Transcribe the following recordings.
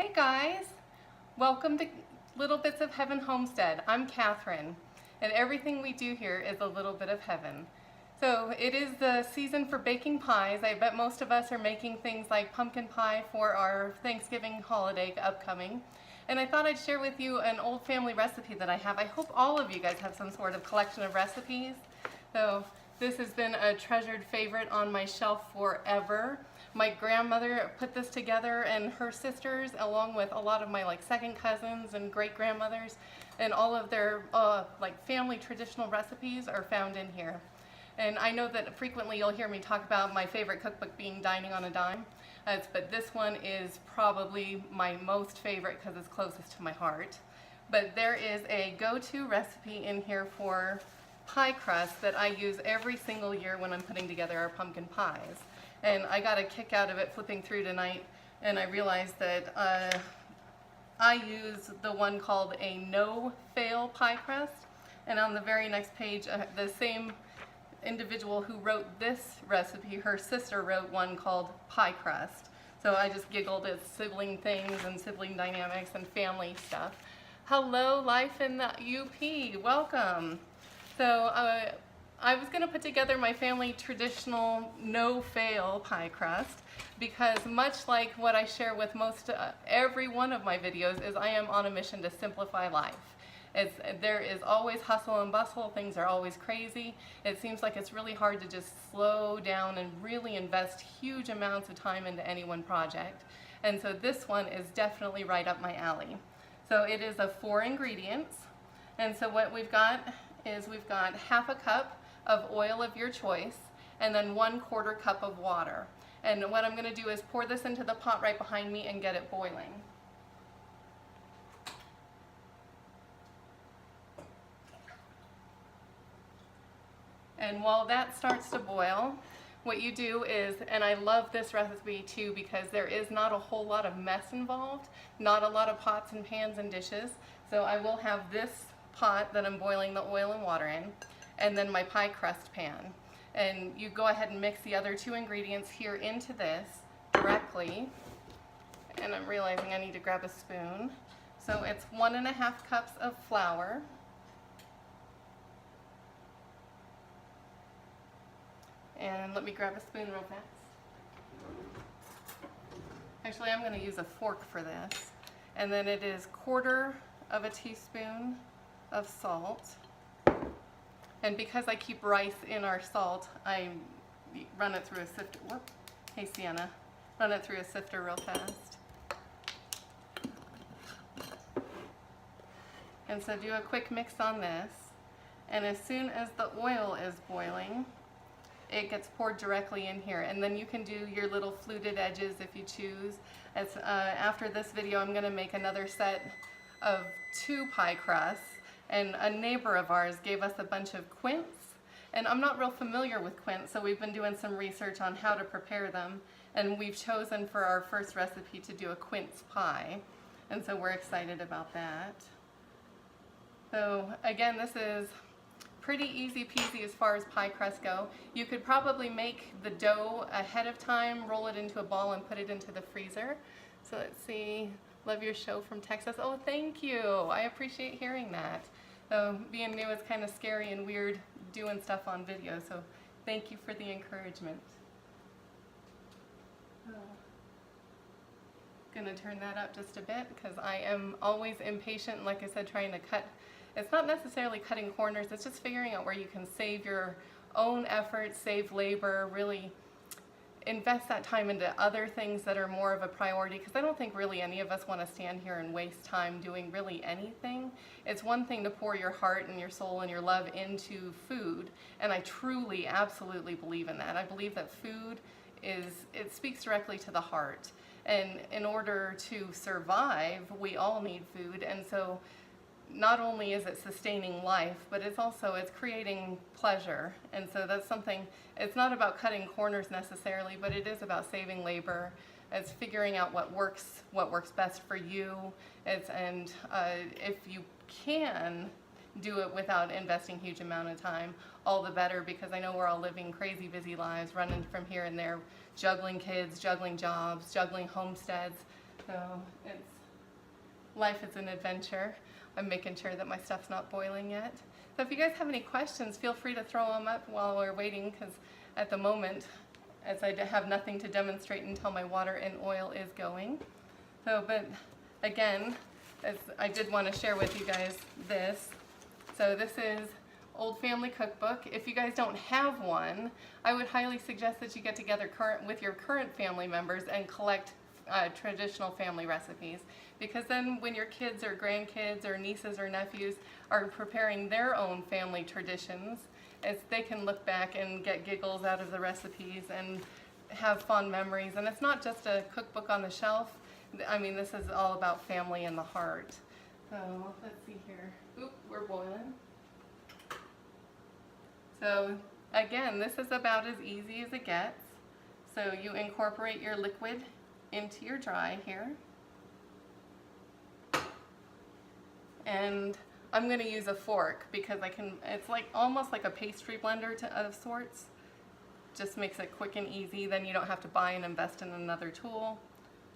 Hey guys, welcome to Little Bits of Heaven Homestead. I'm Catherine, and everything we do here is a little bit of heaven. So it is the season for baking pies. I bet most of us are making things like pumpkin pie for our Thanksgiving holiday upcoming. And I thought I'd share with you an old family recipe that I have. I hope all of you guys have some sort of collection of recipes. So this has been a treasured favorite on my shelf forever. My grandmother put this together, and her sisters, along with a lot of my second cousins and great grandmothers, and all of their family traditional recipes are found in here. And I know that frequently you'll hear me talk about my favorite cookbook being Dining on a Dime, but this one is probably my most favorite because it's closest to my heart. But there is a go-to recipe in here for pie crust that I use every single year when I'm putting together our pumpkin pies. And I got a kick out of it flipping through tonight, and I realized that I use the one called a no fail pie crust. And on the very next page, the same individual who wrote this recipe, her sister wrote one called pie crust. So I just giggled at sibling things and sibling dynamics and family stuff. Hello, life in the UP, welcome. So I was going to put together my family traditional no-fail pie crust because much like what I share with most every one of my videos is I am on a mission to simplify life. There is always hustle and bustle, things are always crazy. It seems like it's really hard to just slow down and really invest huge amounts of time into any one project. And so this one is definitely right up my alley. So it is of 4 ingredients. And so what we've got is we've got half a cup of oil of your choice, and then 1/4 cup of water. And what I'm going to do is pour this into the pot right behind me and get it boiling. And while that starts to boil, what you do is, and I love this recipe too because there is not a whole lot of mess involved, not a lot of pots and pans and dishes. So I will have this pot that I'm boiling the oil and water in, and then my pie crust pan. And you go ahead and mix the other 2 ingredients here into this directly. And I'm realizing I need to grab a spoon. So it's 1½ cups of flour. And let me grab a spoon real fast. Actually, I'm going to use a fork for this. And then it is 1/4 teaspoon of salt. And because I keep rice in our salt, I run it through a sifter. Whoop. Hey Sienna, run it through a sifter real fast. And so do a quick mix on this. And as soon as the oil is boiling, it gets poured directly in here. And then you can do your little fluted edges if you choose. After this video, I'm going to make another set of 2 pie crusts. And a neighbor of ours gave us a bunch of quince, and I'm not real familiar with quince, so we've been doing some research on how to prepare them, and we've chosen for our first recipe to do a quince pie, and so we're excited about that. So again, this is pretty easy peasy as far as pie crusts go. You could probably make the dough ahead of time, roll it into a ball, and put it into the freezer. So let's see. Love your show from Texas. Oh, thank you. I appreciate hearing that. Being new is kind of scary and weird doing stuff on video, so thank you for the encouragement. Gonna turn that up just a bit because I am always impatient and, like I said, trying to cut. It's not necessarily cutting corners, it's just figuring out where you can save your own effort, save labor, really invest that time into other things that are more of a priority, because I don't think really any of us want to stand here and waste time doing really anything. It's one thing to pour your heart and your soul and your love into food, and I truly, absolutely believe in that. I believe that food it speaks directly to the heart, and in order to survive, we all need food, and so not only is it sustaining life, but it's creating pleasure. And so that's something, it's not about cutting corners necessarily, but it is about saving labor. It's figuring out what works best for you. If you can do it without investing huge amount of time, all the better, because I know we're all living crazy busy lives, running from here and there, juggling kids, juggling jobs, juggling homesteads. So life is an adventure. I'm making sure that my stuff's not boiling yet. So if you guys have any questions, feel free to throw them up while we're waiting, because at the moment, as I have nothing to demonstrate until my water and oil is going. So, but again, as I did want to share with you guys this. So this is Old Family Cookbook. If you guys don't have one, I would highly suggest that you get together with your current family members and collect traditional family recipes, because then when your kids or grandkids or nieces or nephews are preparing their own family traditions, as they can look back and get giggles out of the recipes and have fond memories. And it's not just a cookbook on the shelf. I mean, this is all about family in the heart. So let's see here. Oop, we're boiling. So again, this is about as easy as it gets. So you incorporate your liquid into your dry here. And I'm going to use a fork because it's like almost like a pastry blender of sorts. Just makes it quick and easy. Then you don't have to buy and invest in another tool.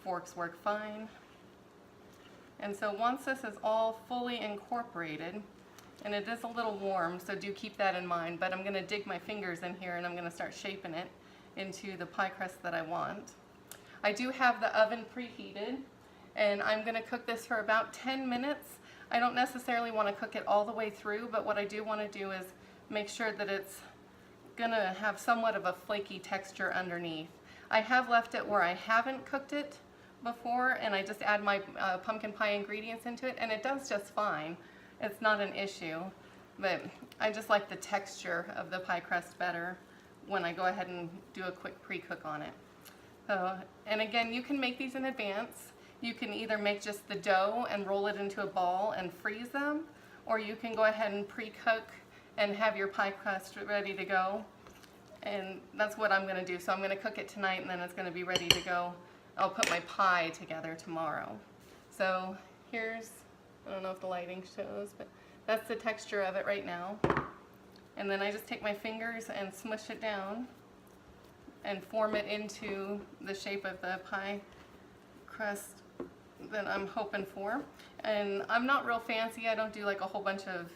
Forks work fine. And so once this is all fully incorporated, and it is a little warm, so do keep that in mind, but I'm going to dig my fingers in here and I'm going to start shaping it into the pie crust that I want. I do have the oven preheated, and I'm going to cook this for about 10 minutes. I don't necessarily want to cook it all the way through, but what I do want to do is make sure that it's going to have somewhat of a flaky texture underneath. I have left it where I haven't cooked it before, and I just add my pumpkin pie ingredients into it, and it does just fine. It's not an issue, but I just like the texture of the pie crust better when I go ahead and do a quick pre-cook on it. So, and again, you can make these in advance. You can either make just the dough and roll it into a ball and freeze them, or you can go ahead and pre-cook and have your pie crust ready to go. And that's what I'm going to do. So I'm going to cook it tonight, and then it's going to be ready to go. I'll put my pie together tomorrow. So here's, I don't know if the lighting shows, but that's the texture of it right now. And then I just take my fingers and smush it down and form it into the shape of the pie crust that I'm hoping for. And I'm not real fancy. I don't do like a whole bunch of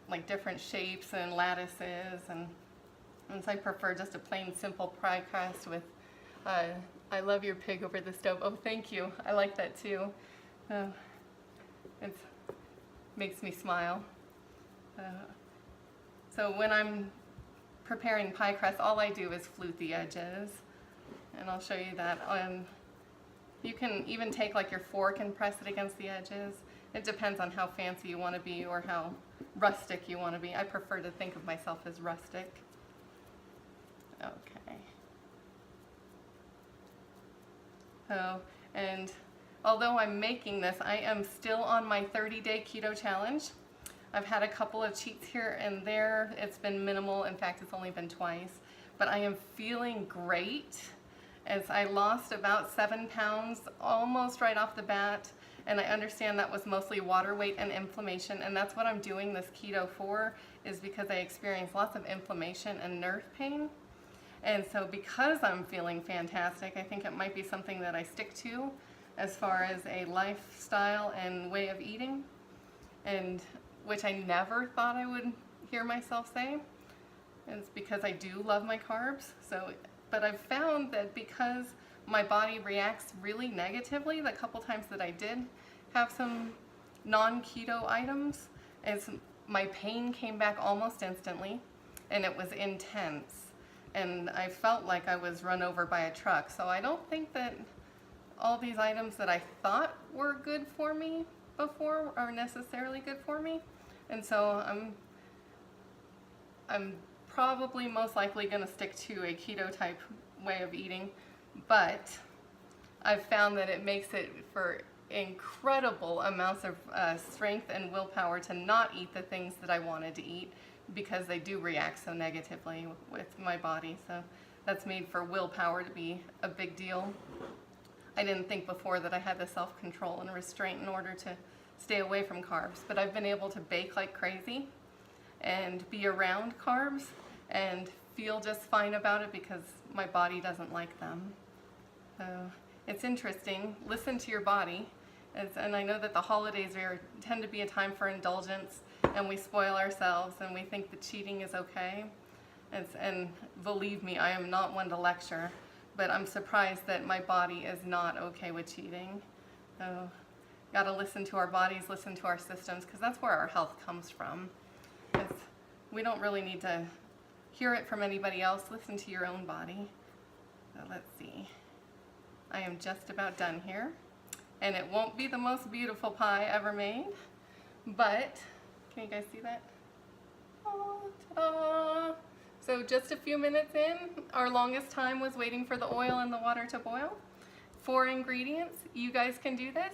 like different shapes and lattices, and so I prefer just a plain simple pie crust with I love your pig over the stove. Oh, thank you. I like that too. It makes me smile. So when I'm preparing pie crust, all I do is flute the edges, and I'll show you that. You can even take like your fork and press it against the edges. It depends on how fancy you want to be or how rustic you want to be. I prefer to think of myself as rustic. Okay. So, and although I'm making this, I am still on my 30-day keto challenge. I've had a couple of cheats here and there. It's been minimal. In fact, it's only been twice. But I am feeling great, as I lost about 7 pounds almost right off the bat. And I understand that was mostly water weight and inflammation. And that's what I'm doing this keto for, is because I experience lots of inflammation and nerve pain. And so because I'm feeling fantastic, I think it might be something that I stick to as far as a lifestyle and way of eating, and which I never thought I would hear myself say. And it's because I do love my carbs. So, but I've found that because my body reacts really negatively the couple times that I did have some non-keto items, my pain came back almost instantly, and it was intense. And I felt like I was run over by a truck. So I don't think that all these items that I thought were good for me before are necessarily good for me. And so I'm probably most likely going to stick to a keto type way of eating, but I've found that it makes it for incredible amounts of strength and willpower to not eat the things that I wanted to eat, because they do react so negatively with my body. So that's made for willpower to be a big deal. I didn't think before that I had the self-control and restraint in order to stay away from carbs, but I've been able to bake like crazy and be around carbs and feel just fine about it because my body doesn't like them. So it's interesting. Listen to your body. And I know that the holidays tend to be a time for indulgence, and we spoil ourselves and we think that cheating is okay. And believe me, I am not one to lecture, but I'm surprised that my body is not okay with cheating. So, got to listen to our bodies, listen to our systems, because that's where our health comes from. We don't really need to hear it from anybody else. Listen to your own body. So let's see. I am just about done here. And it won't be the most beautiful pie ever made, but can you guys see that? Oh, ta-da! So just a few minutes in, our longest time was waiting for the oil and the water to boil. 4 ingredients. You guys can do this.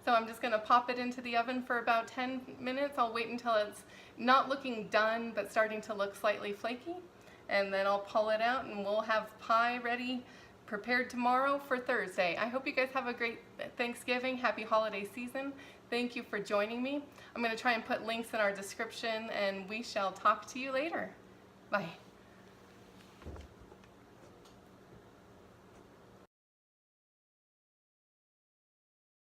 So I'm just going to pop it into the oven for about 10 minutes. I'll wait until it's not looking done, but starting to look slightly flaky. And then I'll pull it out and we'll have pie ready, prepared tomorrow for Thursday. I hope you guys have a great Thanksgiving. Happy holiday season. Thank you for joining me. I'm going to try and put links in our description, and we shall talk to you later. Bye.